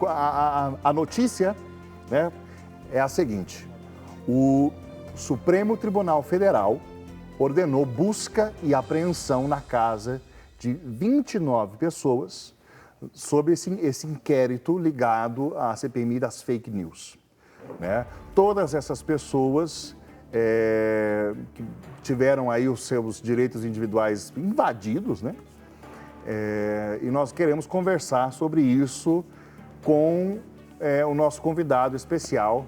A notícia, né, é a seguinte: o Supremo Tribunal Federal ordenou busca e apreensão na casa de 29 pessoas sobre esse inquérito ligado à CPMI das fake news, né? Todas essas pessoas que tiveram aí os seus direitos individuais invadidos, né? E nós queremos conversar sobre isso com o nosso convidado especial,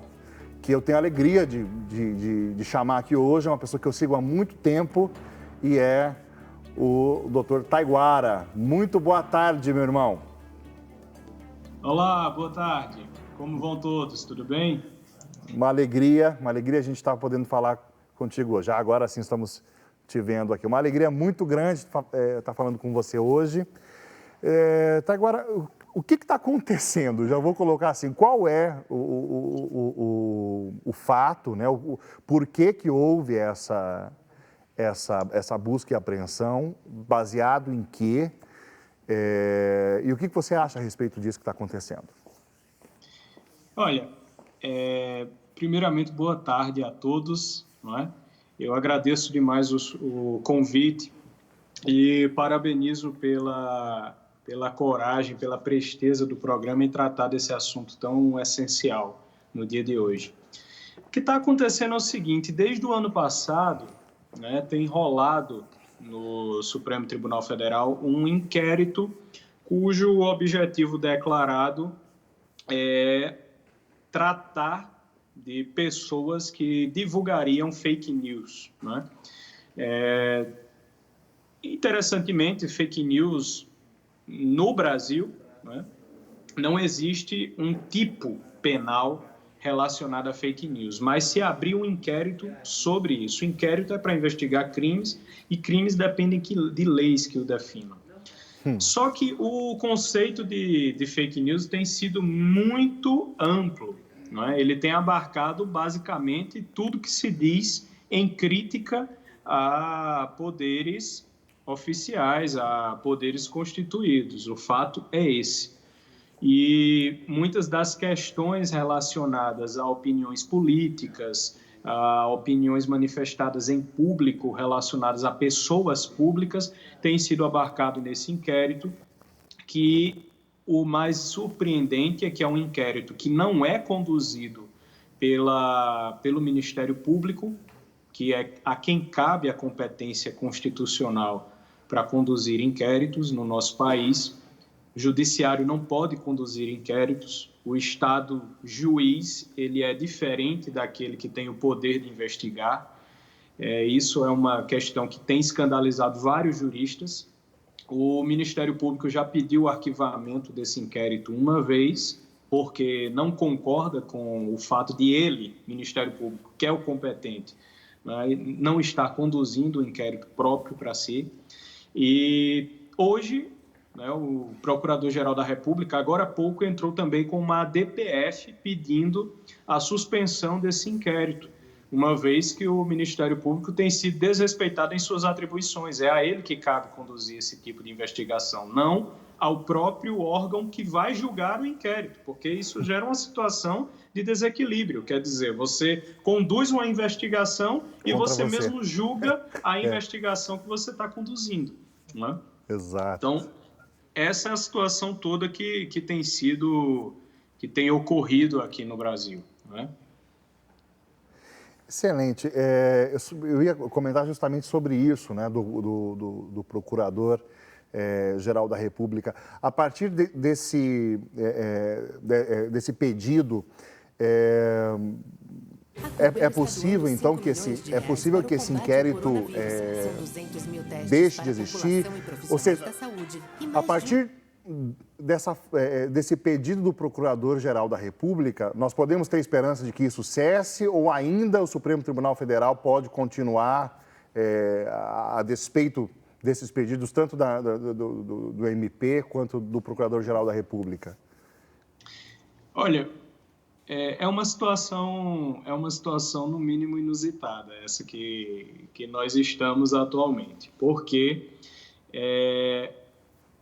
que eu tenho a alegria de chamar aqui hoje, é uma pessoa que eu sigo há muito tempo e é o Dr. Taiguara. Muito boa tarde, meu irmão. Olá, boa tarde. Como vão todos? Tudo bem? Uma alegria a gente estar podendo falar contigo hoje. Agora sim estamos te vendo aqui. Uma alegria muito grande estar falando com você hoje. Taiguara, o que está acontecendo? Já vou colocar assim, qual é o fato, né? Por que houve essa busca e apreensão, baseado em quê? E o que você acha a respeito disso que está acontecendo? Olha, primeiramente, boa tarde a todos, não é? Eu agradeço demais o convite e parabenizo pela coragem, pela presteza do programa em tratar desse assunto tão essencial no dia de hoje. O que está acontecendo é o seguinte: desde o ano passado, né, tem rolado no Supremo Tribunal Federal um inquérito cujo objetivo declarado é tratar de pessoas que divulgariam fake news, né? Interessantemente, fake news no Brasil, né, não existe um tipo penal relacionado a fake news, mas se abriu um inquérito sobre isso. O inquérito é para investigar crimes e crimes dependem de leis que o definam. Só que o conceito de fake news tem sido muito amplo, não é? Ele tem abarcado basicamente tudo que se diz em crítica a poderes oficiais, a poderes constituídos. O fato é esse. E muitas das questões relacionadas a opiniões políticas, a opiniões manifestadas em público relacionadas a pessoas públicas têm sido abarcado nesse inquérito, que o mais surpreendente é que é um inquérito que não é conduzido pelo Ministério Público, que é a quem cabe a competência constitucional para conduzir inquéritos no nosso país. O judiciário não pode conduzir inquéritos. O Estado juiz, ele é diferente daquele que tem o poder de investigar. Isso é uma questão que tem escandalizado vários juristas. O Ministério Público já pediu o arquivamento desse inquérito uma vez, porque não concorda com o fato de ele, Ministério Público, que é o competente, não estar conduzindo o inquérito próprio para si. E hoje, o Procurador-Geral da República, agora há pouco, entrou também com uma DPF pedindo a suspensão desse inquérito, uma vez que o Ministério Público tem sido desrespeitado em suas atribuições. É a ele que cabe conduzir esse tipo de investigação, não ao próprio órgão que vai julgar o inquérito, porque isso gera uma situação de desequilíbrio. Quer dizer, você conduz uma investigação e você mesmo julga a investigação que você está conduzindo, não é? Exato. Então, essa é a situação toda que tem ocorrido aqui no Brasil, não é? Excelente. Eu ia comentar justamente sobre isso, né, do Procurador-Geral da República. A partir desse pedido, é possível, então, que esse inquérito deixe de existir? Ou seja, a partir desse pedido do Procurador-Geral da República, nós podemos ter esperança de que isso cesse ou ainda o Supremo Tribunal Federal pode continuar a despeito desses pedidos, tanto do MP quanto do Procurador-Geral da República? Olha, é uma situação no mínimo inusitada, essa que nós estamos atualmente, porque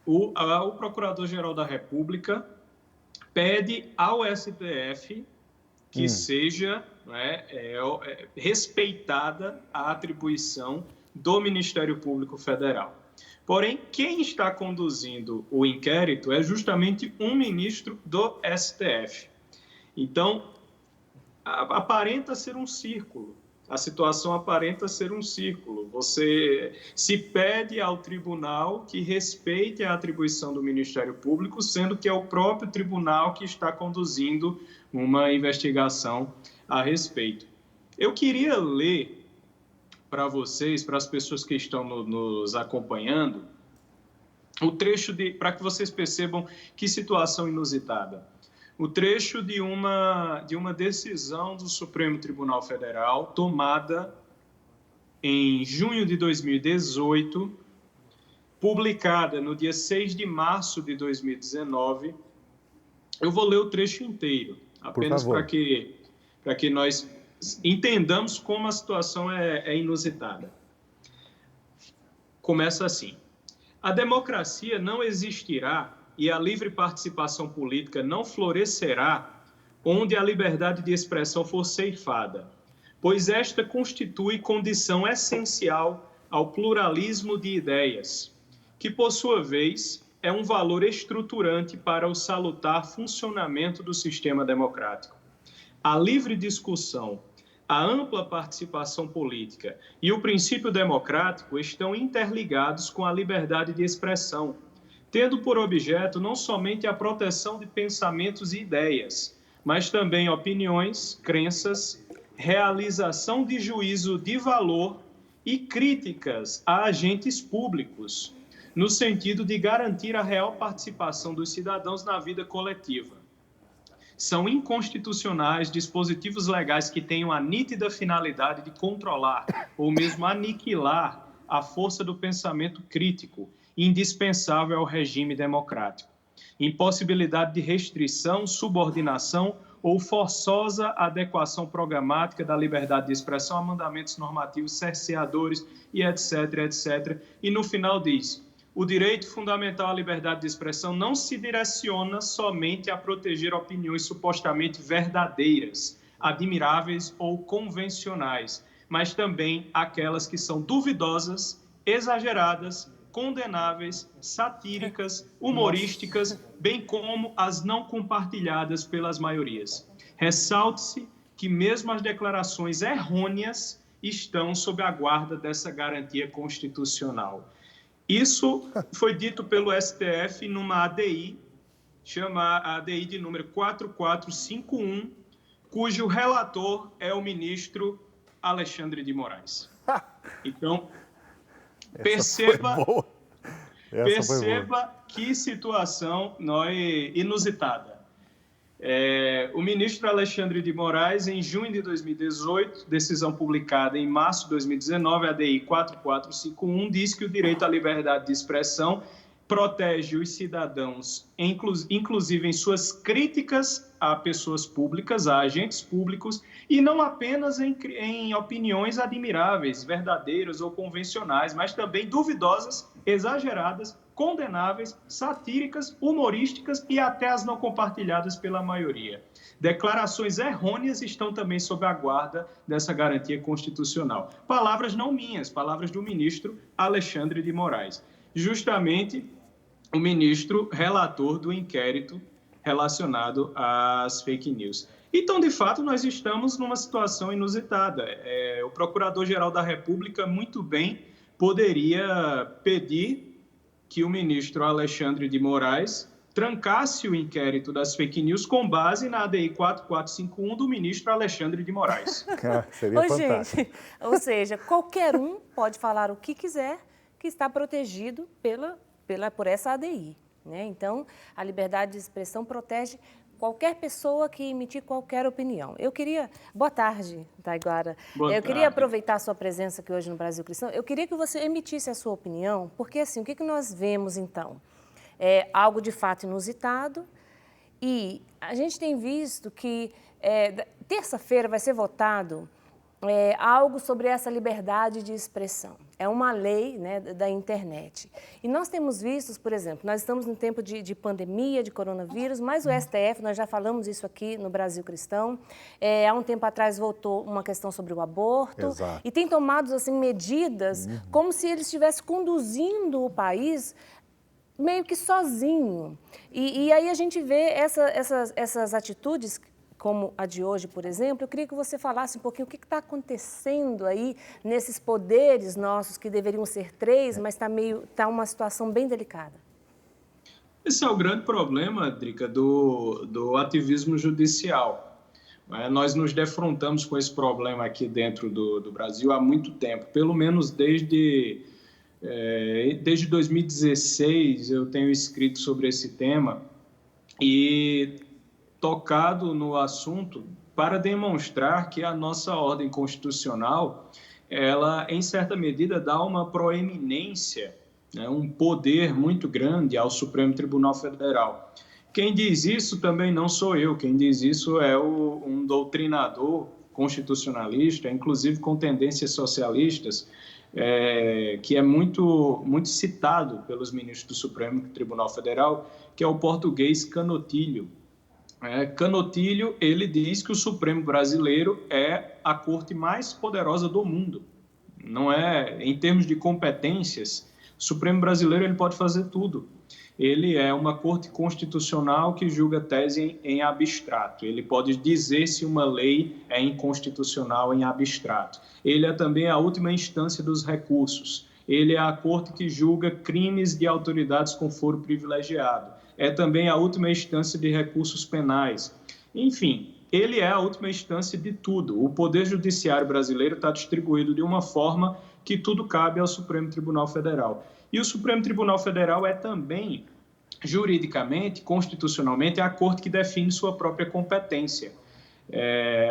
o Procurador-Geral da República pede ao STF que seja respeitada a atribuição do Ministério Público Federal. Porém, quem está conduzindo o inquérito é justamente um ministro do STF. Então, aparenta ser um círculo. A situação aparenta ser um círculo. Você se pede ao tribunal que respeite a atribuição do Ministério Público, sendo que é o próprio tribunal que está conduzindo uma investigação a respeito. Eu queria ler para vocês, para as pessoas que estão nos acompanhando, o trecho para que vocês percebam que situação inusitada. O trecho de uma decisão do Supremo Tribunal Federal tomada em junho de 2018, publicada no dia 6 de março de 2019. Eu vou ler o trecho inteiro, apenas para que nós entendamos como a situação é inusitada. Começa assim: a democracia não existirá e a livre participação política não florescerá onde a liberdade de expressão for ceifada, pois esta constitui condição essencial ao pluralismo de ideias, que, por sua vez, é um valor estruturante para o salutar funcionamento do sistema democrático. A livre discussão, a ampla participação política e o princípio democrático estão interligados com a liberdade de expressão, tendo por objeto não somente a proteção de pensamentos e ideias, mas também opiniões, crenças, realização de juízo de valor e críticas a agentes públicos, no sentido de garantir a real participação dos cidadãos na vida coletiva. São inconstitucionais dispositivos legais que tenham a nítida finalidade de controlar ou mesmo aniquilar a força do pensamento crítico, indispensável ao regime democrático. Impossibilidade de restrição, subordinação ou forçosa adequação programática da liberdade de expressão a mandamentos normativos cerceadores e etc, etc. E no final diz: o direito fundamental à liberdade de expressão não se direciona somente a proteger opiniões supostamente verdadeiras, admiráveis ou convencionais, mas também aquelas que são duvidosas, exageradas, condenáveis, satíricas, humorísticas, bem como as não compartilhadas pelas maiorias. Ressalte-se que mesmo as declarações errôneas estão sob a guarda dessa garantia constitucional. Isso foi dito pelo STF numa ADI, chama a ADI de número 4451, cujo relator é foi Alexandre de Moraes. Então, perceba que situação inusitada. O ministro Alexandre de Moraes, em junho de 2018, decisão publicada em março de 2019, a ADI 4451, diz que o direito à liberdade de expressão protege os cidadãos, inclusive em suas críticas a pessoas públicas, a agentes públicos, e não apenas em opiniões admiráveis, verdadeiras ou convencionais, mas também duvidosas, exageradas, condenáveis, satíricas, humorísticas e até as não compartilhadas pela maioria. Declarações errôneas estão também sob a guarda dessa garantia constitucional. Palavras não minhas, palavras do ministro Alexandre de Moraes. Justamente o ministro relator do inquérito relacionado às fake news. Então, de fato, nós estamos numa situação inusitada. O Procurador-Geral da República, muito bem, poderia pedir que o ministro Alexandre de Moraes trancasse o inquérito das fake news com base na ADI 4451 do ministro Alexandre de Moraes. Seria fantástico. Gente, ou seja, qualquer um pode falar o que quiser, que está protegido por essa ADI, né? Então, a liberdade de expressão protege qualquer pessoa que emitir qualquer opinião. Boa tarde, Taiguara. Eu queria aproveitar a sua presença aqui hoje no Brasil Cristão. Eu queria que você emitisse a sua opinião, porque assim, o que nós vemos então? É algo de fato inusitado e a gente tem visto que terça-feira vai ser votado algo sobre essa liberdade de expressão. É uma lei, né, da internet. E nós temos visto, por exemplo, nós estamos num tempo de pandemia, de coronavírus, mas o STF, nós já falamos isso aqui no Brasil Cristão, há um tempo atrás votou uma questão sobre o aborto. Exato. E tem tomado assim, medidas como se ele estivesse conduzindo o país meio que sozinho. E aí a gente vê essas atitudes, como a de hoje, por exemplo. Eu queria que você falasse um pouquinho o que está acontecendo aí nesses poderes nossos, que deveriam ser 3, mas está uma situação bem delicada. Esse é o grande problema, Drica, do ativismo judicial. Nós nos defrontamos com esse problema aqui dentro do Brasil há muito tempo, pelo menos desde 2016 eu tenho escrito sobre esse tema e tocado no assunto para demonstrar que a nossa ordem constitucional, ela, em certa medida, dá uma proeminência, né, um poder muito grande ao Supremo Tribunal Federal. Quem diz isso também não sou eu, quem diz isso é um doutrinador constitucionalista, inclusive com tendências socialistas, que é muito citado pelos ministros do Supremo Tribunal Federal, que é o português Canotilho. Canotilho, ele diz que o Supremo brasileiro é a corte mais poderosa do mundo. Não é, em termos de competências, o Supremo brasileiro ele pode fazer tudo. Ele é uma corte constitucional que julga tese em abstrato. Ele pode dizer se uma lei é inconstitucional em abstrato. Ele é também a última instância dos recursos. Ele é a corte que julga crimes de autoridades com foro privilegiado. É também a última instância de recursos penais. Enfim, ele é a última instância de tudo. O Poder Judiciário brasileiro está distribuído de uma forma que tudo cabe ao Supremo Tribunal Federal. E o Supremo Tribunal Federal é também, juridicamente, constitucionalmente, a corte que define sua própria competência.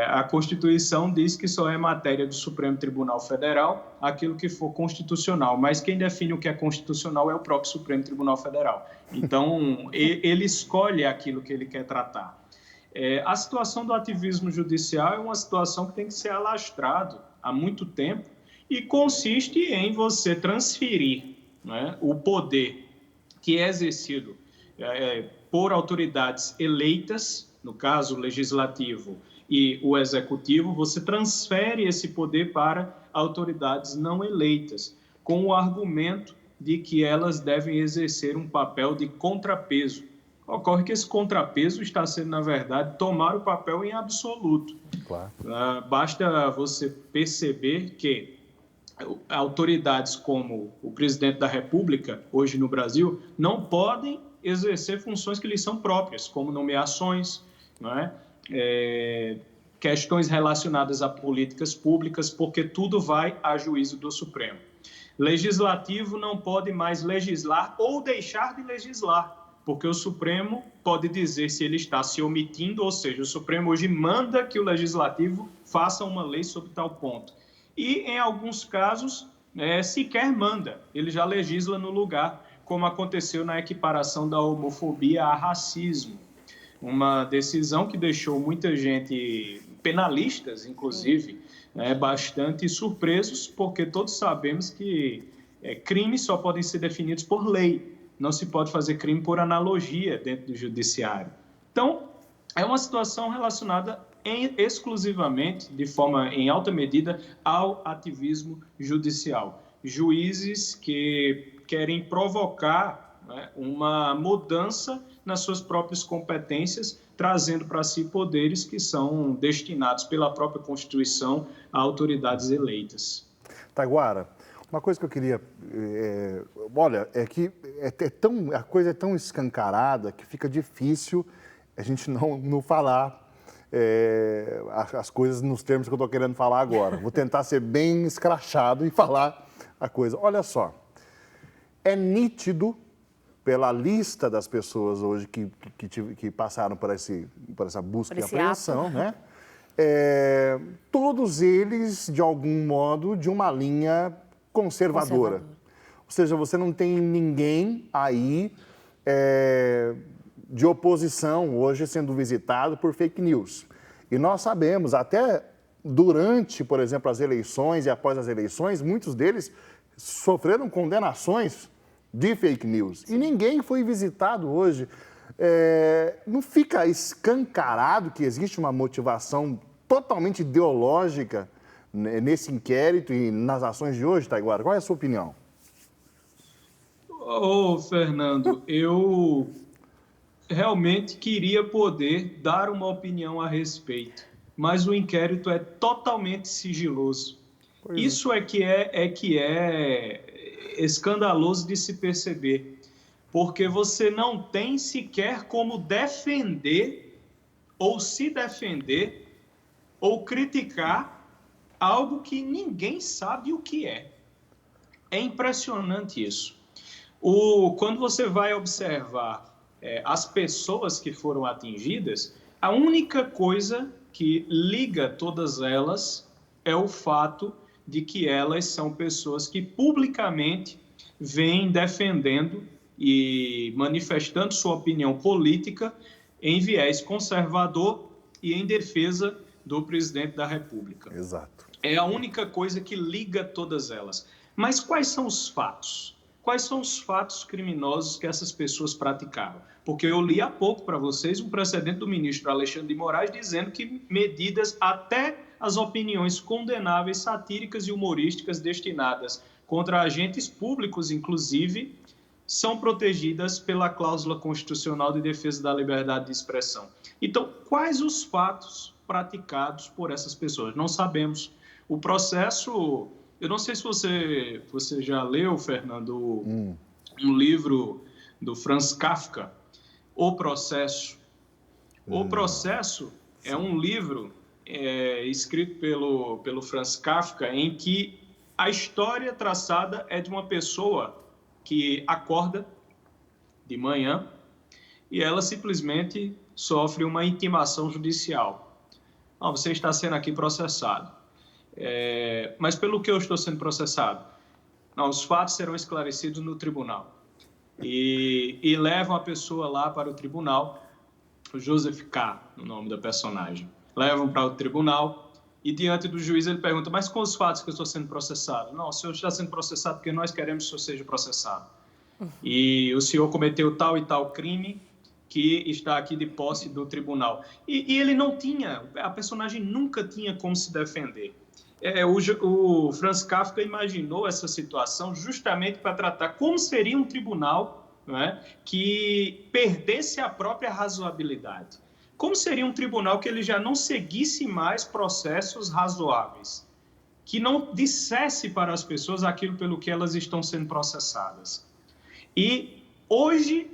A Constituição diz que só é matéria do Supremo Tribunal Federal aquilo que for constitucional, mas quem define o que é constitucional é o próprio Supremo Tribunal Federal. Então, ele escolhe aquilo que ele quer tratar. A situação do ativismo judicial é uma situação que tem que ser alastrado há muito tempo e consiste em você transferir, né, o poder que é exercido por autoridades eleitas, no caso o legislativo e o executivo, você transfere esse poder para autoridades não eleitas, com o argumento de que elas devem exercer um papel de contrapeso. Ocorre que esse contrapeso está sendo, na verdade, tomar o papel em absoluto. Claro. Basta você perceber que autoridades como o presidente da República, hoje no Brasil, não podem exercer funções que lhes são próprias, como nomeações, não é? Questões relacionadas a políticas públicas, porque tudo vai a juízo do Supremo. Legislativo não pode mais legislar ou deixar de legislar, porque o Supremo pode dizer se ele está se omitindo, ou seja, o Supremo hoje manda que o Legislativo faça uma lei sobre tal ponto. E, em alguns casos, sequer manda, ele já legisla no lugar, como aconteceu na equiparação da homofobia a racismo. Uma decisão que deixou muita gente, penalistas inclusive, bastante surpresos, porque todos sabemos que crimes só podem ser definidos por lei, não se pode fazer crime por analogia dentro do judiciário. Então, é uma situação relacionada exclusivamente, de forma em alta medida, ao ativismo judicial. Juízes que querem provocar, né, uma mudança nas suas próprias competências, trazendo para si poderes que são destinados pela própria Constituição a autoridades eleitas. Taiguara, uma coisa que eu queria... olha, é que a coisa é tão escancarada que fica difícil a gente não falar as coisas nos termos que eu estou querendo falar agora. Vou tentar ser bem escrachado e falar a coisa. Olha só, é nítido pela lista das pessoas hoje que passaram por essa busca e apreensão, né? Todos eles, de algum modo, de uma linha conservadora. Ou seja, você não tem ninguém aí de oposição hoje sendo visitado por fake news. E nós sabemos, até durante, por exemplo, as eleições e após as eleições, muitos deles sofreram condenações de fake news. E ninguém foi visitado hoje. Não fica escancarado que existe uma motivação totalmente ideológica nesse inquérito e nas ações de hoje, Taiguara? Qual é a sua opinião? Fernando, eu realmente queria poder dar uma opinião a respeito, mas o inquérito é totalmente sigiloso. Isso é que é escandaloso de se perceber, porque você não tem sequer como defender ou se defender ou criticar algo que ninguém sabe o que é. É impressionante isso. Quando você vai observar as pessoas que foram atingidas, a única coisa que liga todas elas é o fato de que elas são pessoas que publicamente vêm defendendo e manifestando sua opinião política em viés conservador e em defesa do presidente da República. Exato. É a única coisa que liga todas elas. Mas quais são os fatos? Quais são os fatos criminosos que essas pessoas praticaram? Porque eu li há pouco para vocês um precedente do ministro Alexandre de Moraes dizendo que medidas, até as opiniões condenáveis, satíricas e humorísticas destinadas contra agentes públicos, inclusive, são protegidas pela cláusula constitucional de defesa da liberdade de expressão. Então, quais os fatos praticados por essas pessoas? Não sabemos. O processo... Eu não sei se você já leu, Fernando, um livro do Franz Kafka, O Processo. O Processo é um livro escrito pelo Franz Kafka, em que a história traçada é de uma pessoa que acorda de manhã e ela simplesmente sofre uma intimação judicial. Você está sendo aqui processado. Mas pelo que eu estou sendo processado? Não, os fatos serão esclarecidos no tribunal. E levam a pessoa lá para o tribunal, o Joseph K., o nome da personagem. Levam para o tribunal e diante do juiz ele pergunta, mas com os fatos que eu estou sendo processado? Não, o senhor está sendo processado porque nós queremos que o senhor seja processado. E o senhor cometeu tal e tal crime que está aqui de posse do tribunal. E ele não tinha, a personagem nunca tinha como se defender. O Franz Kafka imaginou essa situação justamente para tratar como seria um tribunal, não é, que perdesse a própria razoabilidade. Como seria um tribunal que ele já não seguisse mais processos razoáveis, que não dissesse para as pessoas aquilo pelo que elas estão sendo processadas. E hoje,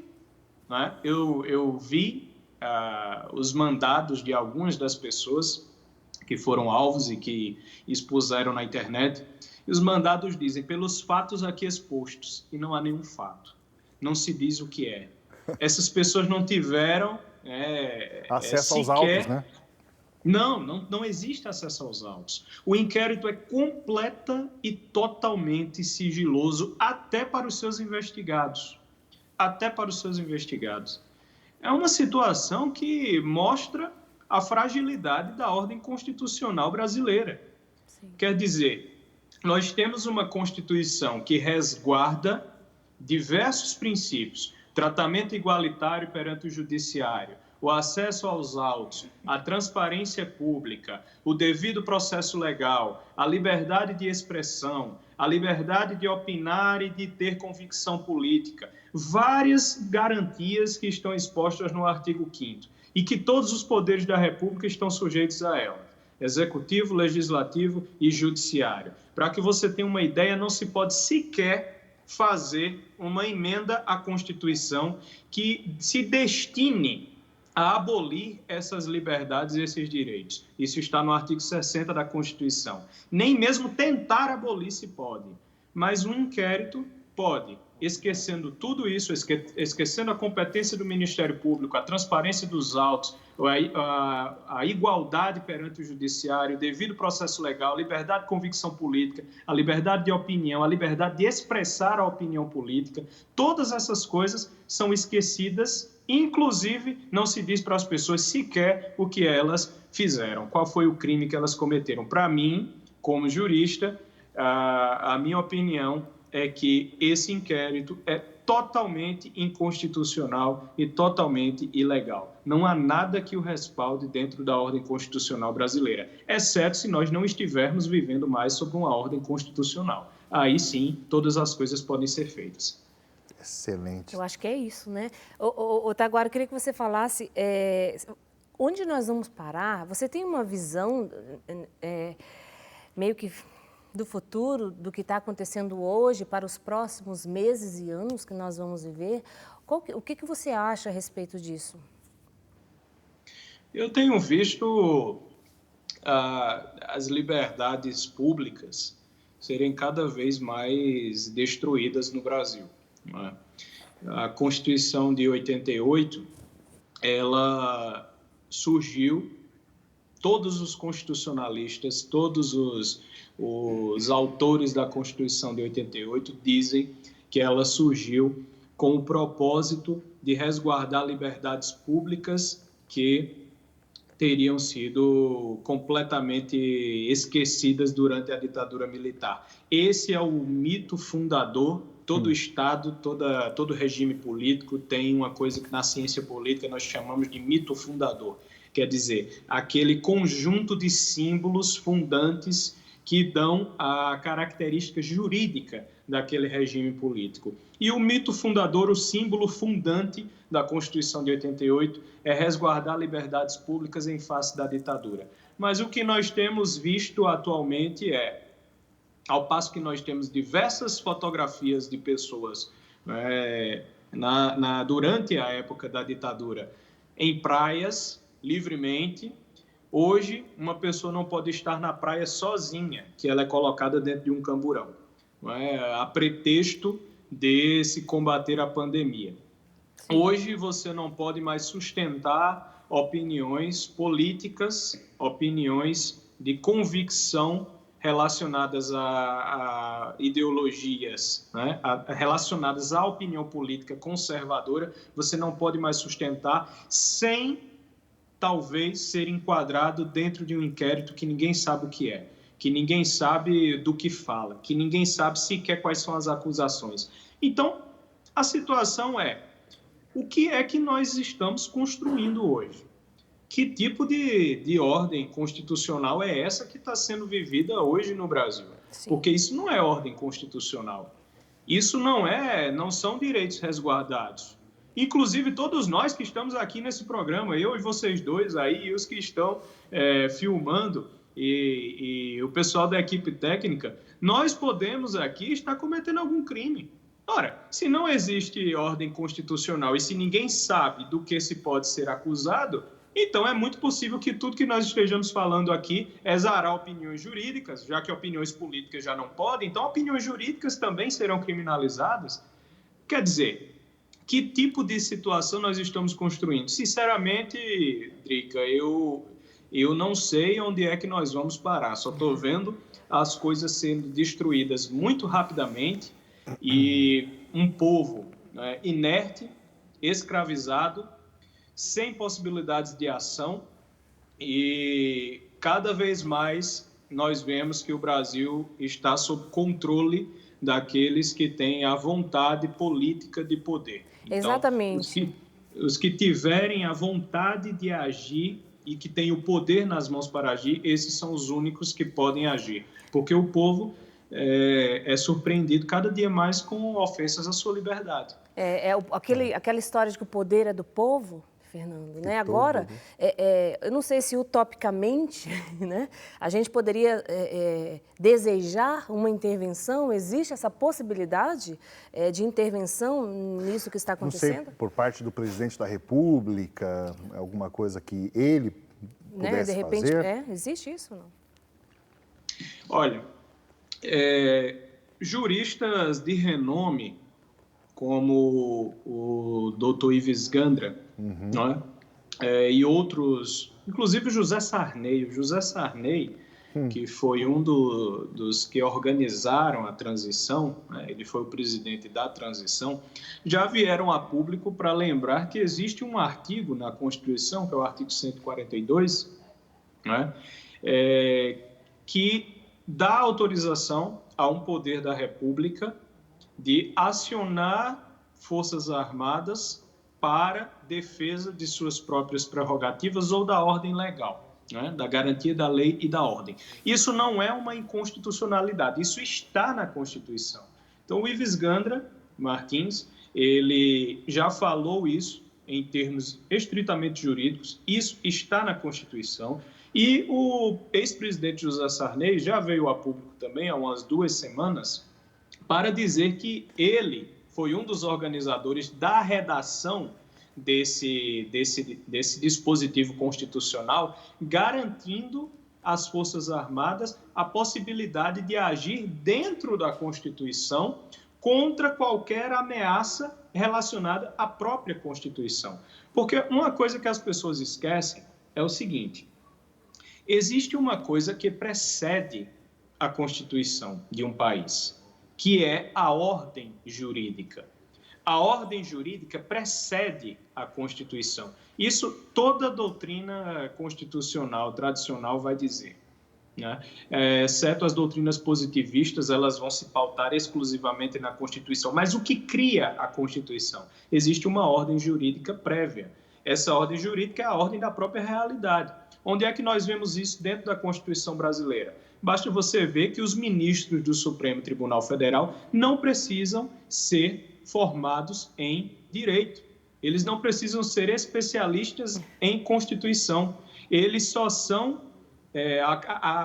né, eu vi os mandados de algumas das pessoas que foram alvos e que expuseram na internet, e os mandados dizem, pelos fatos aqui expostos, e não há nenhum fato. Não se diz o que é. Essas pessoas não tiveram acesso aos autos, né? Não existe acesso aos autos. O inquérito é completa e totalmente sigiloso, até para os seus investigados. Até para os seus investigados. É uma situação que mostra a fragilidade da ordem constitucional brasileira. Sim. Quer dizer, nós temos uma Constituição que resguarda diversos princípios, tratamento igualitário perante o judiciário, o acesso aos autos, a transparência pública, o devido processo legal, a liberdade de expressão, a liberdade de opinar e de ter convicção política, várias garantias que estão expostas no artigo 5º. E que todos os poderes da República estão sujeitos a ela, executivo, legislativo e judiciário. Para que você tenha uma ideia, não se pode sequer fazer uma emenda à Constituição que se destine a abolir essas liberdades e esses direitos. Isso está no artigo 60 da Constituição. Nem mesmo tentar abolir se pode, mas um inquérito pode. Esquecendo tudo isso, esquecendo a competência do Ministério Público, a transparência dos autos, a igualdade perante o judiciário, o devido processo legal, a liberdade de convicção política, a liberdade de opinião, a liberdade de expressar a opinião política, todas essas coisas são esquecidas inclusive não se diz para as pessoas sequer o que elas fizeram, qual foi o crime que elas cometeram. Para mim, como jurista, a minha opinião é que esse inquérito é totalmente inconstitucional e totalmente ilegal. Não há nada que o respalde dentro da ordem constitucional brasileira, exceto se nós não estivermos vivendo mais sob uma ordem constitucional. Aí sim, todas as coisas podem ser feitas. Excelente. Eu acho que é isso, né? Taguara, eu queria que você falasse onde nós vamos parar. Você tem uma visão meio que do futuro, do que está acontecendo hoje para os próximos meses e anos que nós vamos viver? O que você acha a respeito disso? Eu tenho visto as liberdades públicas serem cada vez mais destruídas no Brasil. Não é? A Constituição de 88, ela surgiu, todos os constitucionalistas, todos os autores da Constituição de 88 dizem que ela surgiu com o propósito de resguardar liberdades públicas que teriam sido completamente esquecidas durante a ditadura militar. Esse é o mito fundador. Todo Estado, todo regime político tem uma coisa que na ciência política nós chamamos de mito fundador. Quer dizer, aquele conjunto de símbolos fundantes que dão a característica jurídica daquele regime político. E o mito fundador, o símbolo fundante da Constituição de 88 é resguardar liberdades públicas em face da ditadura. Mas o que nós temos visto atualmente ao passo que nós temos diversas fotografias de pessoas durante a época da ditadura em praias, livremente, hoje uma pessoa não pode estar na praia sozinha, que ela é colocada dentro de um camburão, a pretexto de se combater a pandemia. Sim. Hoje você não pode mais sustentar opiniões políticas, opiniões de convicção relacionadas a ideologias, relacionadas à opinião política conservadora, você não pode mais sustentar sem, talvez, ser enquadrado dentro de um inquérito que ninguém sabe o que é, que ninguém sabe do que fala, que ninguém sabe sequer quais são as acusações. Então, a situação o que é que nós estamos construindo hoje? Que tipo de ordem constitucional é essa que está sendo vivida hoje no Brasil? Sim. Porque isso não é ordem constitucional. Isso não são direitos resguardados. Inclusive, todos nós que estamos aqui nesse programa, eu e vocês dois aí, e os que estão filmando, e o pessoal da equipe técnica, nós podemos aqui estar cometendo algum crime. Ora, se não existe ordem constitucional e se ninguém sabe do que se pode ser acusado, então é muito possível que tudo que nós estejamos falando aqui exará opiniões jurídicas, já que opiniões políticas já não podem, então opiniões jurídicas também serão criminalizadas. Quer dizer, que tipo de situação nós estamos construindo? Sinceramente, Drica, eu não sei onde é que nós vamos parar, só estou vendo as coisas sendo destruídas muito rapidamente e um povo inerte, escravizado, sem possibilidades de ação, e cada vez mais nós vemos que o Brasil está sob controle daqueles que têm a vontade política de poder. Então, exatamente. Os que tiverem a vontade de agir e que têm o poder nas mãos para agir, esses são os únicos que podem agir, porque o povo é surpreendido cada dia mais com ofensas à sua liberdade. Aquela história de que o poder é do povo, Fernando, né? Agora, eu não sei se utopicamente, né, a gente poderia desejar uma intervenção. Existe essa possibilidade de intervenção nisso que está acontecendo? Não sei, por parte do presidente da República, alguma coisa que ele pudesse de repente, fazer? Existe isso ou não? Olha, juristas de renome, como o Dr. Ives Gandra, não é? E outros, inclusive o José Sarney. O José Sarney que foi um dos que organizaram a transição, né? Ele foi o presidente da transição, já vieram a público para lembrar que existe um artigo na Constituição, que é o artigo 142, né? Que dá autorização a um poder da República de acionar Forças Armadas para defesa de suas próprias prerrogativas ou da ordem legal, né? Da garantia da lei e da ordem. Isso não é uma inconstitucionalidade, isso está na Constituição. Então, o Ives Gandra Martins, ele já falou isso em termos estritamente jurídicos, isso está na Constituição, e o ex-presidente José Sarney já veio a público também, há umas 2 semanas, para dizer que ele foi um dos organizadores da redação desse dispositivo constitucional, garantindo às Forças Armadas a possibilidade de agir dentro da Constituição contra qualquer ameaça relacionada à própria Constituição. Porque uma coisa que as pessoas esquecem é o seguinte: existe uma coisa que precede a Constituição de um país, que é a ordem jurídica. A ordem jurídica precede a Constituição. Isso toda doutrina constitucional tradicional vai dizer, né? Exceto as doutrinas positivistas, elas vão se pautar exclusivamente na Constituição. Mas o que cria a Constituição? Existe uma ordem jurídica prévia. Essa ordem jurídica é a ordem da própria realidade. Onde é que nós vemos isso dentro da Constituição brasileira? Basta você ver que os ministros do Supremo Tribunal Federal não precisam ser formados em direito. Eles não precisam ser especialistas em Constituição. Eles só são...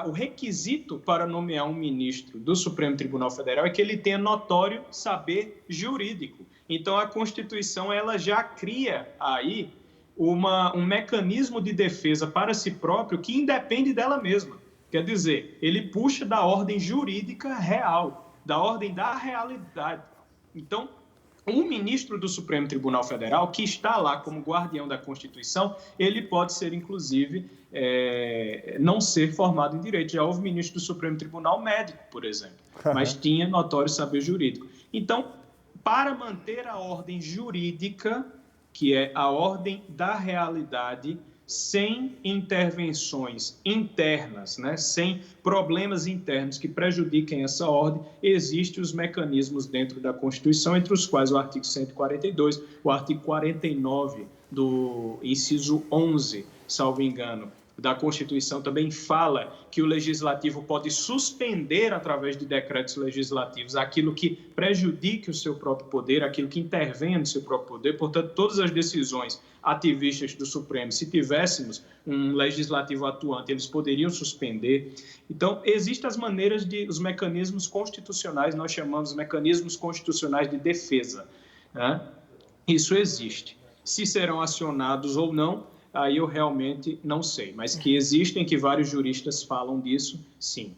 o requisito para nomear um ministro do Supremo Tribunal Federal é que ele tenha notório saber jurídico. Então, a Constituição ela já cria aí um mecanismo de defesa para si próprio que independe dela mesma. Quer dizer, ele puxa da ordem jurídica real, da ordem da realidade. Então, um ministro do Supremo Tribunal Federal, que está lá como guardião da Constituição, ele pode ser, inclusive, não ser formado em direito. Já houve ministro do Supremo Tribunal médico, por exemplo, mas tinha notório saber jurídico. Então, para manter a ordem jurídica, que é a ordem da realidade, sem intervenções internas, né? Sem problemas internos que prejudiquem essa ordem, existem os mecanismos dentro da Constituição, entre os quais o artigo 142, o artigo 49 do inciso 11, salvo engano, da Constituição também fala que o Legislativo pode suspender, através de decretos legislativos, aquilo que prejudique o seu próprio poder, aquilo que intervenha no seu próprio poder. Portanto, todas as decisões ativistas do Supremo, se tivéssemos um Legislativo atuante, eles poderiam suspender. Então, existem as maneiras os mecanismos constitucionais, nós chamamos de mecanismos constitucionais de defesa, né? Isso existe. Se serão acionados ou não, aí eu realmente não sei, mas que existem, que vários juristas falam disso, sim.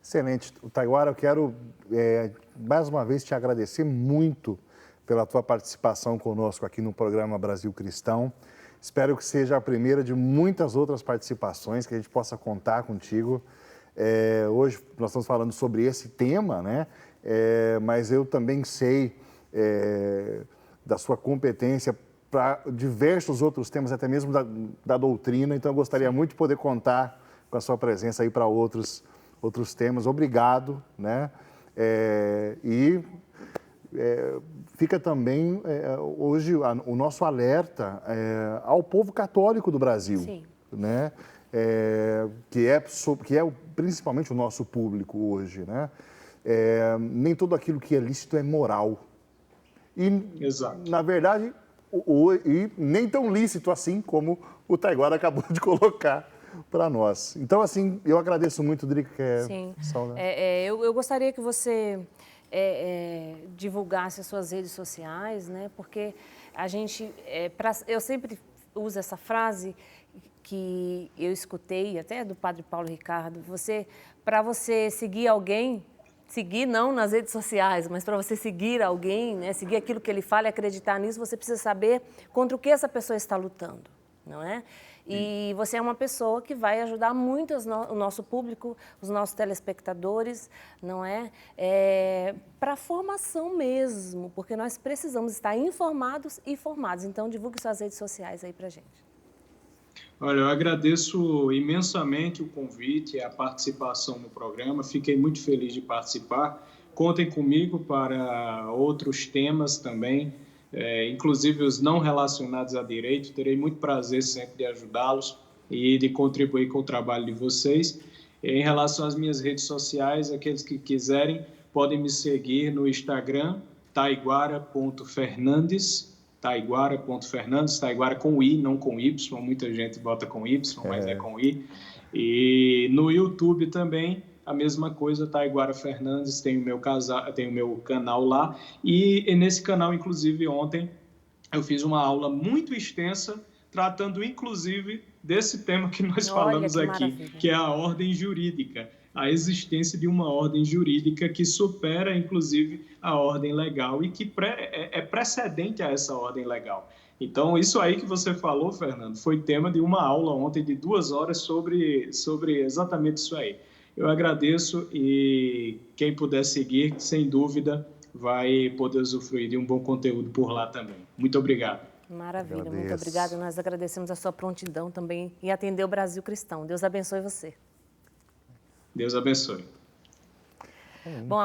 Excelente. Taiguara, eu quero mais uma vez te agradecer muito pela tua participação conosco aqui no programa Brasil Cristão. Espero que seja a primeira de muitas outras participações, que a gente possa contar contigo. Hoje nós estamos falando sobre esse tema, né? Mas eu também sei da sua competência para diversos outros temas, até mesmo da doutrina. Então, eu gostaria muito de poder contar com a sua presença aí para outros temas. Obrigado, né? Fica também hoje o nosso alerta ao povo católico do Brasil, sim, né? Que é principalmente o nosso público hoje, né? Nem tudo aquilo que é lícito é moral. Exato. Na verdade, e nem tão lícito assim como o Taiguara acabou de colocar para nós. Então, assim, eu agradeço muito, Drica. Sim. Eu gostaria que você divulgasse as suas redes sociais, né? Porque a gente, eu sempre uso essa frase que eu escutei até do Padre Paulo Ricardo, para você seguir alguém, seguir não nas redes sociais, mas para você seguir alguém, né, seguir aquilo que ele fala e acreditar nisso, você precisa saber contra o que essa pessoa está lutando, não é? E você é uma pessoa que vai ajudar muito o nosso público, os nossos telespectadores, não é? Para a formação mesmo, porque nós precisamos estar informados e formados. Então, divulgue suas redes sociais aí para a gente. Olha, eu agradeço imensamente o convite e a participação no programa. Fiquei muito feliz de participar. Contem comigo para outros temas também, inclusive os não relacionados a direito. Terei muito prazer sempre de ajudá-los e de contribuir com o trabalho de vocês. Em relação às minhas redes sociais, aqueles que quiserem podem me seguir no Instagram, taiguara.fernandes, Taiguara com I, não com Y. Muita gente bota com Y, mas é com I. E no YouTube também, a mesma coisa, Taiguara Fernandes, tem o meu canal lá. E nesse canal, inclusive, ontem, eu fiz uma aula muito extensa, tratando, inclusive, desse tema que nós falamos aqui, que é a ordem jurídica. A existência de uma ordem jurídica que supera, inclusive, a ordem legal e que é precedente a essa ordem legal. Então, isso aí que você falou, Fernando, foi tema de uma aula ontem de 2 horas sobre exatamente isso aí. Eu agradeço e quem puder seguir, sem dúvida, vai poder usufruir de um bom conteúdo por lá também. Muito obrigado. Maravilha, muito obrigada. Nós agradecemos a sua prontidão também em atender o Brasil Cristão. Deus abençoe você. Deus abençoe. Bom,